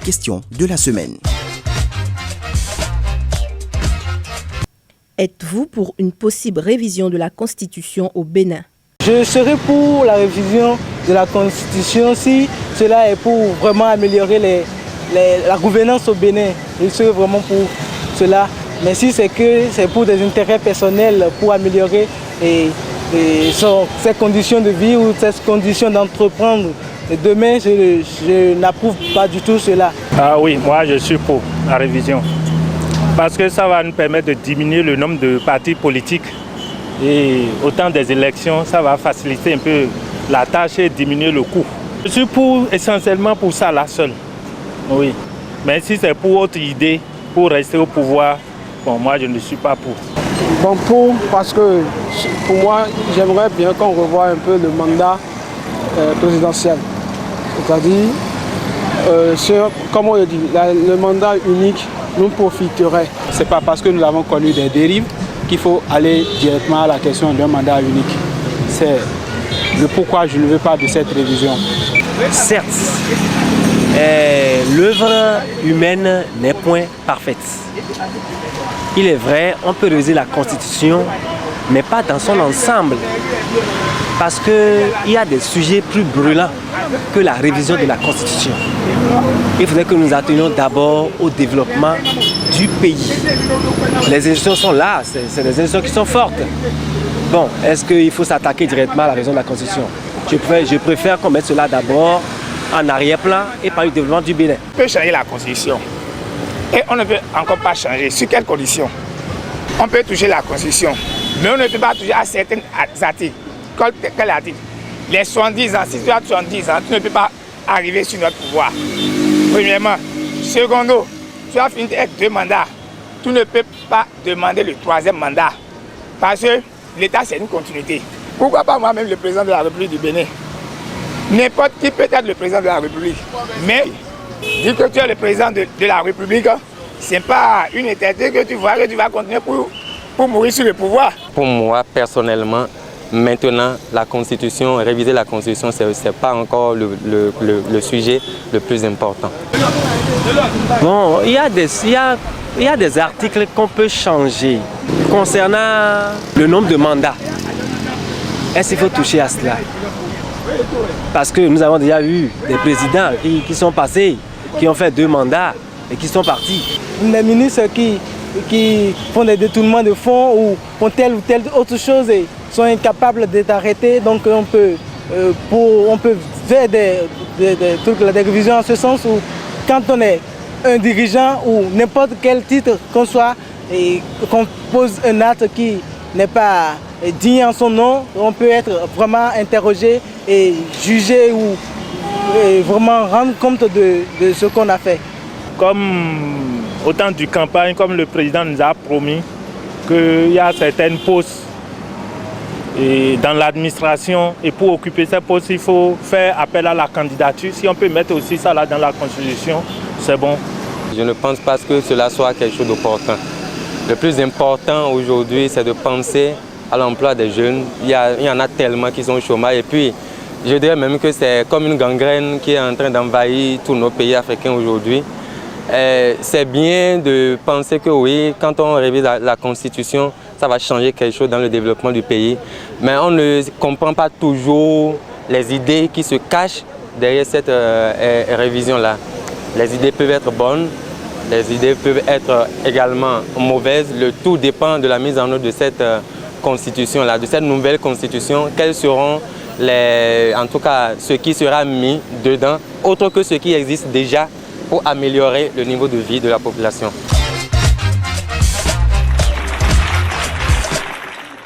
question de la semaine. Êtes-vous pour une possible révision de la Constitution au Bénin? Je serai pour la révision de la Constitution si cela est pour vraiment améliorer la gouvernance au Bénin. Je serai vraiment pour cela. Mais si c'est pour des intérêts personnels, pour améliorer ses conditions de vie ou ses conditions d'entreprendre, demain, je n'approuve pas du tout cela. Ah oui, moi je suis pour la révision. Parce que ça va nous permettre de diminuer le nombre de partis politiques. Et au temps des élections, ça va faciliter un peu la tâche et diminuer le coût. Je suis essentiellement pour ça là seul. Oui. Mais si c'est pour autre idée, pour rester au pouvoir, bon, moi je ne suis pas pour. Bon, parce que pour moi, j'aimerais bien qu'on revoie un peu le mandat présidentiel. C'est-à-dire, comme on le dit, le mandat unique nous profiterait. Ce n'est pas parce que nous avons connu des dérives qu'il faut aller directement à la question d'un mandat unique. C'est le pourquoi je ne veux pas de cette révision. Certes, l'œuvre humaine n'est point parfaite. Il est vrai, on peut réviser la Constitution, mais pas dans son ensemble. Parce qu'il y a des sujets plus brûlants que la révision de la Constitution. Il faudrait que nous attenions d'abord au développement du pays. Les institutions sont là, c'est des institutions qui sont fortes. Bon, est-ce qu'il faut s'attaquer directement à la révision de la Constitution? Je préfère qu'on mette cela d'abord en arrière-plan et par le développement du Bénin. On peut changer la Constitution. Et on ne peut encore pas changer. Sur quelles conditions? On peut toucher la Constitution, mais on ne peut pas toucher à certains articles. Quel article? Les 70 ans, si tu as 70 ans, tu ne peux pas arriver sur notre pouvoir. Premièrement. Secondo, tu as fini avec 2 mandats. Tu ne peux pas demander le 3e mandat. Parce que l'État, c'est une continuité. Pourquoi pas moi-même le président de la République du Bénin? N'importe qui peut être le président de la République. Mais, vu que tu es le président de la République, ce n'est pas une éternité que tu vois que tu vas continuer pour mourir sur le pouvoir. Pour moi, personnellement, maintenant, la Constitution, réviser la Constitution, ce n'est pas encore le sujet le plus important. Bon, il y a des articles qu'on peut changer concernant le nombre de mandats. Est-ce qu'il faut toucher à cela? Parce que nous avons déjà eu des présidents qui sont passés, qui ont fait 2 mandats et qui sont partis. Les ministres qui font des détournements de fonds ou font telle ou telle autre chose et sont incapables d'être arrêtés, donc on peut faire des révisions en ce sens où quand on est un dirigeant ou n'importe quel titre qu'on soit et qu'on pose un acte qui n'est pas digne en son nom, on peut être vraiment interrogé et jugé ou vraiment rendre compte de ce qu'on a fait. Comme au temps du campagne, comme le président nous a promis qu'il y a certaines postes dans l'administration et pour occuper ces postes, il faut faire appel à la candidature. Si on peut mettre aussi ça là dans la Constitution, c'est bon. Je ne pense pas que cela soit quelque chose d'opportun. Le plus important aujourd'hui, c'est de penser à l'emploi des jeunes. Il y en a tellement qui sont au chômage. Et puis, je dirais même que c'est comme une gangrène qui est en train d'envahir tous nos pays africains aujourd'hui. C'est bien de penser que oui, quand on révise la Constitution, ça va changer quelque chose dans le développement du pays. Mais on ne comprend pas toujours les idées qui se cachent derrière cette révision-là. Les idées peuvent être bonnes, les idées peuvent être également mauvaises. Le tout dépend de la mise en œuvre de cette constitution-là, de cette nouvelle constitution. Quels seront en tout cas ce qui sera mis dedans, autre que ce qui existe déjà pour améliorer le niveau de vie de la population.